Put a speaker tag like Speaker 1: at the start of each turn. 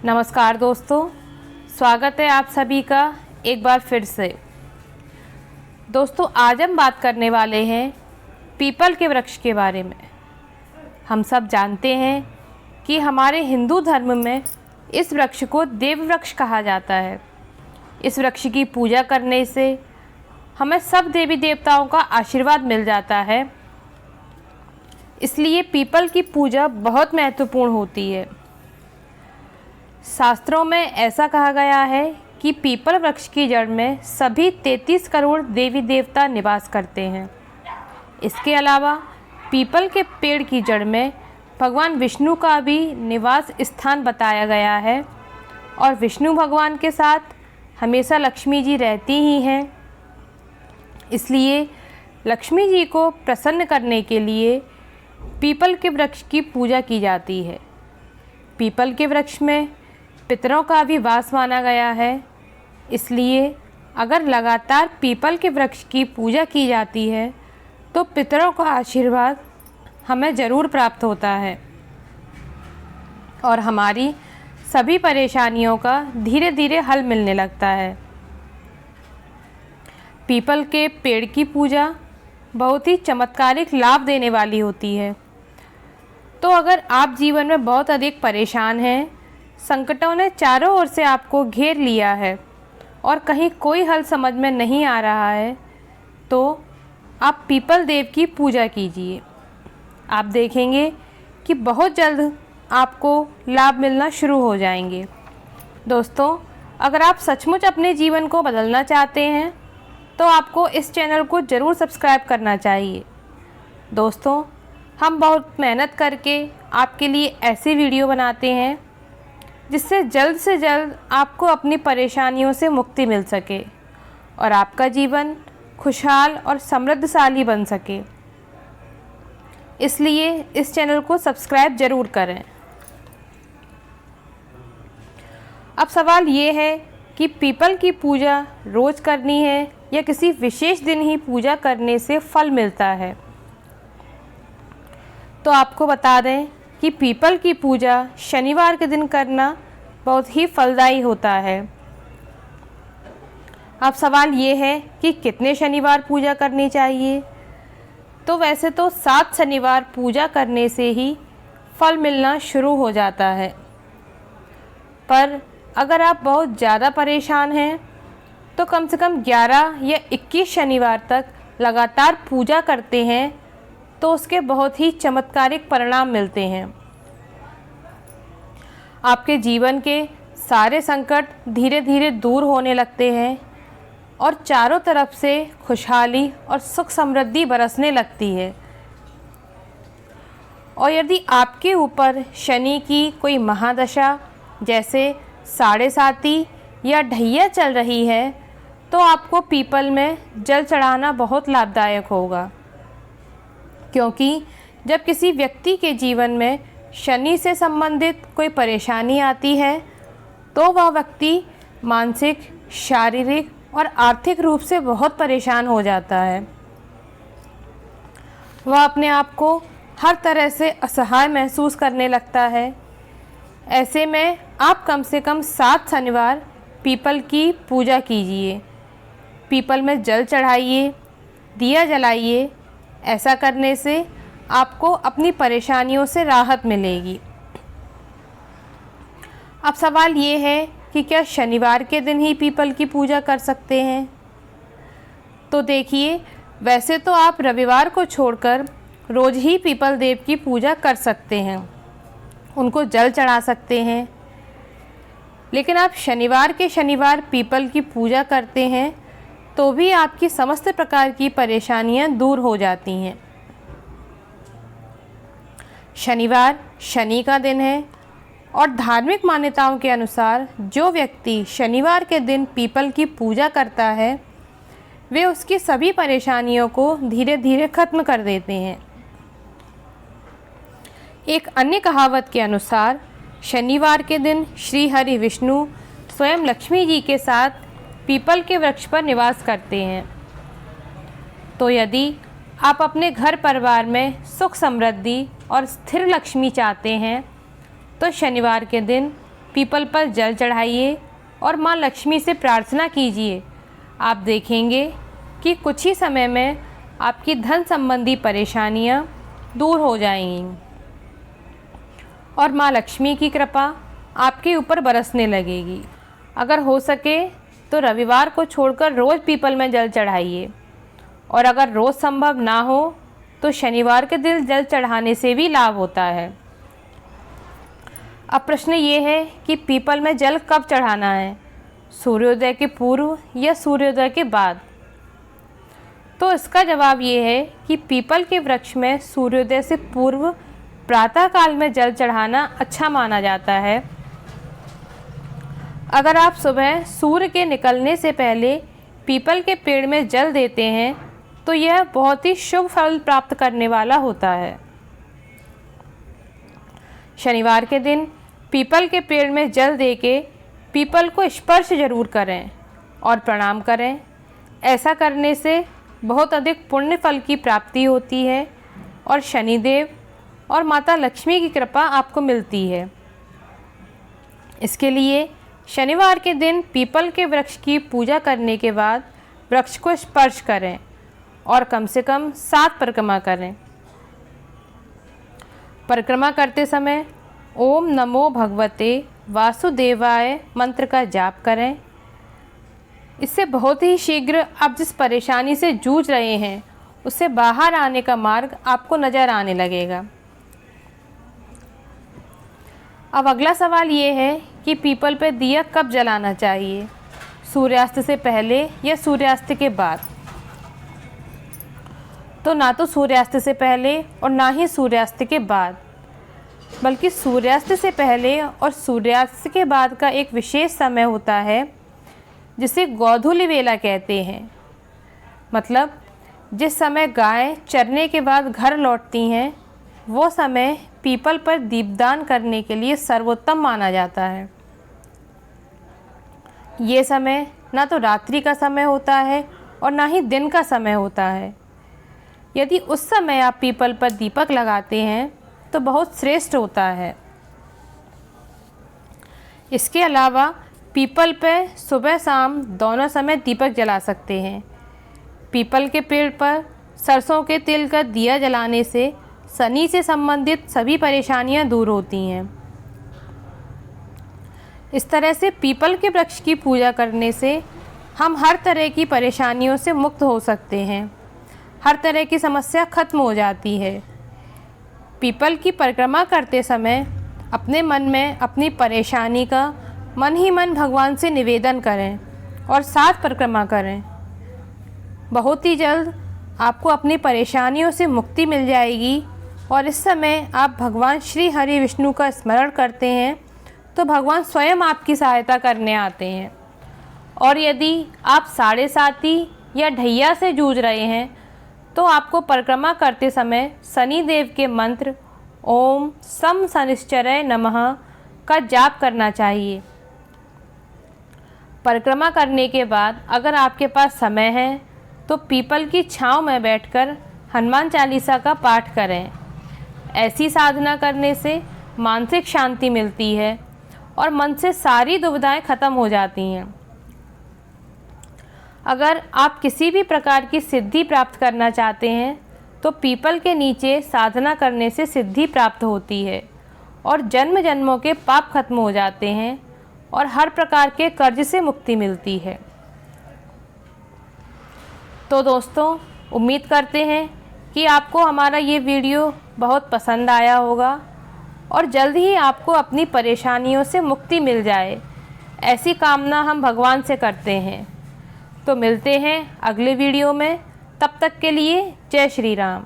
Speaker 1: नमस्कार दोस्तों, स्वागत है आप सभी का एक बार फिर से। दोस्तों, आज हम बात करने वाले हैं पीपल के वृक्ष के बारे में। हम सब जानते हैं कि हमारे हिंदू धर्म में इस वृक्ष को देव वृक्ष कहा जाता है। इस वृक्ष की पूजा करने से हमें सब देवी देवताओं का आशीर्वाद मिल जाता है, इसलिए पीपल की पूजा बहुत महत्वपूर्ण होती है। शास्त्रों में ऐसा कहा गया है कि पीपल वृक्ष की जड़ में सभी 33 करोड़ देवी देवता निवास करते हैं। इसके अलावा पीपल के पेड़ की जड़ में भगवान विष्णु का भी निवास स्थान बताया गया है और विष्णु भगवान के साथ हमेशा लक्ष्मी जी रहती ही हैं। इसलिए लक्ष्मी जी को प्रसन्न करने के लिए पीपल के वृक्ष की पूजा की जाती है। पीपल के वृक्ष में पितरों का भी वास माना गया है, इसलिए अगर लगातार पीपल के वृक्ष की पूजा की जाती है तो पितरों का आशीर्वाद हमें ज़रूर प्राप्त होता है और हमारी सभी परेशानियों का धीरे धीरे हल मिलने लगता है। पीपल के पेड़ की पूजा बहुत ही चमत्कारिक लाभ देने वाली होती है। तो अगर आप जीवन में बहुत अधिक परेशान हैं, संकटों ने चारों ओर से आपको घेर लिया है और कहीं कोई हल समझ में नहीं आ रहा है, तो आप पीपल देव की पूजा कीजिए। आप देखेंगे कि बहुत जल्द आपको लाभ मिलना शुरू हो जाएंगे। दोस्तों, अगर आप सचमुच अपने जीवन को बदलना चाहते हैं तो आपको इस चैनल को ज़रूर सब्सक्राइब करना चाहिए। दोस्तों, हम बहुत मेहनत करके आपके लिए ऐसी वीडियो बनाते हैं जिससे जल्द से जल्द आपको अपनी परेशानियों से मुक्ति मिल सके और आपका जीवन खुशहाल और समृद्धशाली बन सके। इसलिए इस चैनल को सब्सक्राइब ज़रूर करें। अब सवाल ये है कि पीपल की पूजा रोज़ करनी है या किसी विशेष दिन ही पूजा करने से फल मिलता है। तो आपको बता दें कि पीपल की पूजा शनिवार के दिन करना बहुत ही फलदायी होता है। अब सवाल ये है कि कितने शनिवार पूजा करनी चाहिए। तो वैसे तो 7 शनिवार पूजा करने से ही फल मिलना शुरू हो जाता है, पर अगर आप बहुत ज़्यादा परेशान हैं तो कम से कम 11 या 21 शनिवार तक लगातार पूजा करते हैं तो उसके बहुत ही चमत्कारिक परिणाम मिलते हैं। आपके जीवन के सारे संकट धीरे धीरे दूर होने लगते हैं और चारों तरफ से खुशहाली और सुख समृद्धि बरसने लगती है। और यदि आपके ऊपर शनि की कोई महादशा जैसे साढ़े साती या ढैया चल रही है तो आपको पीपल में जल चढ़ाना बहुत लाभदायक होगा, क्योंकि जब किसी व्यक्ति के जीवन में शनि से संबंधित कोई परेशानी आती है तो वह व्यक्ति मानसिक, शारीरिक और आर्थिक रूप से बहुत परेशान हो जाता है। वह अपने आप को हर तरह से असहाय महसूस करने लगता है। ऐसे में आप कम से कम 7 शनिवार पीपल की पूजा कीजिए। पीपल में जल चढ़ाइए, दिया जलाइए। ऐसा करने से आपको अपनी परेशानियों से राहत मिलेगी। अब सवाल ये है कि क्या शनिवार के दिन ही पीपल की पूजा कर सकते हैं। तो देखिए, वैसे तो आप रविवार को छोड़कर रोज़ ही पीपल देव की पूजा कर सकते हैं, उनको जल चढ़ा सकते हैं। लेकिन आप शनिवार के शनिवार पीपल की पूजा करते हैं तो भी आपकी समस्त प्रकार की परेशानियां दूर हो जाती हैं। शनिवार शनि का दिन है और धार्मिक मान्यताओं के अनुसार जो व्यक्ति शनिवार के दिन पीपल की पूजा करता है वे उसकी सभी परेशानियों को धीरे धीरे खत्म कर देते हैं। एक अन्य कहावत के अनुसार शनिवार के दिन श्री हरि विष्णु स्वयं लक्ष्मी जी के साथ पीपल के वृक्ष पर निवास करते हैं। तो यदि आप अपने घर परिवार में सुख समृद्धि और स्थिर लक्ष्मी चाहते हैं तो शनिवार के दिन पीपल पर जल चढ़ाइए और माँ लक्ष्मी से प्रार्थना कीजिए। आप देखेंगे कि कुछ ही समय में आपकी धन संबंधी परेशानियाँ दूर हो जाएंगी और माँ लक्ष्मी की कृपा आपके ऊपर बरसने लगेगी। अगर हो सके तो रविवार को छोड़कर रोज़ पीपल में जल चढ़ाइए, और अगर रोज़ संभव ना हो तो शनिवार के दिन जल चढ़ाने से भी लाभ होता है। अब प्रश्न ये है कि पीपल में जल कब चढ़ाना है, सूर्योदय के पूर्व या सूर्योदय के बाद? तो इसका जवाब ये है कि पीपल के वृक्ष में सूर्योदय से पूर्व प्रातः काल में जल चढ़ाना अच्छा माना जाता है। अगर आप सुबह सूर्य के निकलने से पहले पीपल के पेड़ में जल देते हैं तो यह बहुत ही शुभ फल प्राप्त करने वाला होता है। शनिवार के दिन पीपल के पेड़ में जल देके पीपल को स्पर्श जरूर करें और प्रणाम करें। ऐसा करने से बहुत अधिक पुण्य फल की प्राप्ति होती है और शनिदेव और माता लक्ष्मी की कृपा आपको मिलती है। इसके लिए शनिवार के दिन पीपल के वृक्ष की पूजा करने के बाद वृक्ष को स्पर्श करें और कम से कम 7 परिक्रमा करें। परिक्रमा करते समय ओम नमो भगवते वासुदेवाय मंत्र का जाप करें। इससे बहुत ही शीघ्र आप जिस परेशानी से जूझ रहे हैं उससे बाहर आने का मार्ग आपको नज़र आने लगेगा। अब अगला सवाल ये है कि पीपल पर दिया कब जलाना चाहिए, सूर्यास्त से पहले या सूर्यास्त के बाद? तो ना तो सूर्यास्त से पहले और ना ही सूर्यास्त के बाद, बल्कि सूर्यास्त से पहले और सूर्यास्त के बाद का एक विशेष समय होता है जिसे गोधूलि वेला कहते हैं। मतलब जिस समय गाय चरने के बाद घर लौटती हैं वो समय पीपल पर दीपदान करने के लिए सर्वोत्तम माना जाता है। ये समय ना तो रात्रि का समय होता है और ना ही दिन का समय होता है। यदि उस समय आप पीपल पर दीपक लगाते हैं तो बहुत श्रेष्ठ होता है। इसके अलावा पीपल पर सुबह शाम दोनों समय दीपक जला सकते हैं। पीपल के पेड़ पर सरसों के तेल का दिया जलाने से शनि से संबंधित सभी परेशानियां दूर होती हैं। इस तरह से पीपल के वृक्ष की पूजा करने से हम हर तरह की परेशानियों से मुक्त हो सकते हैं। हर तरह की समस्या खत्म हो जाती है। पीपल की परिक्रमा करते समय अपने मन में अपनी परेशानी का मन ही मन भगवान से निवेदन करें और 7 परिक्रमा करें। बहुत ही जल्द आपको अपनी परेशानियों से मुक्ति मिल जाएगी। और इस समय आप भगवान श्री हरि विष्णु का स्मरण करते हैं तो भगवान स्वयं आपकी सहायता करने आते हैं। और यदि आप साढ़े साती या ढैया से जूझ रहे हैं तो आपको परिक्रमा करते समय शनि देव के मंत्र ओम सम शनिश्चराय नमः का जाप करना चाहिए। परिक्रमा करने के बाद अगर आपके पास समय है तो पीपल की छांव में बैठकर हनुमान चालीसा का पाठ करें। ऐसी साधना करने से मानसिक शांति मिलती है और मन से सारी दुविधाएं खत्म हो जाती हैं। अगर आप किसी भी प्रकार की सिद्धि प्राप्त करना चाहते हैं तो पीपल के नीचे साधना करने से सिद्धि प्राप्त होती है और जन्म जन्मों के पाप खत्म हो जाते हैं और हर प्रकार के कर्ज से मुक्ति मिलती है। तो दोस्तों, उम्मीद करते हैं कि आपको हमारा ये वीडियो बहुत पसंद आया होगा और जल्द ही आपको अपनी परेशानियों से मुक्ति मिल जाए, ऐसी कामना हम भगवान से करते हैं। तो मिलते हैं अगले वीडियो में। तब तक के लिए जय श्री राम।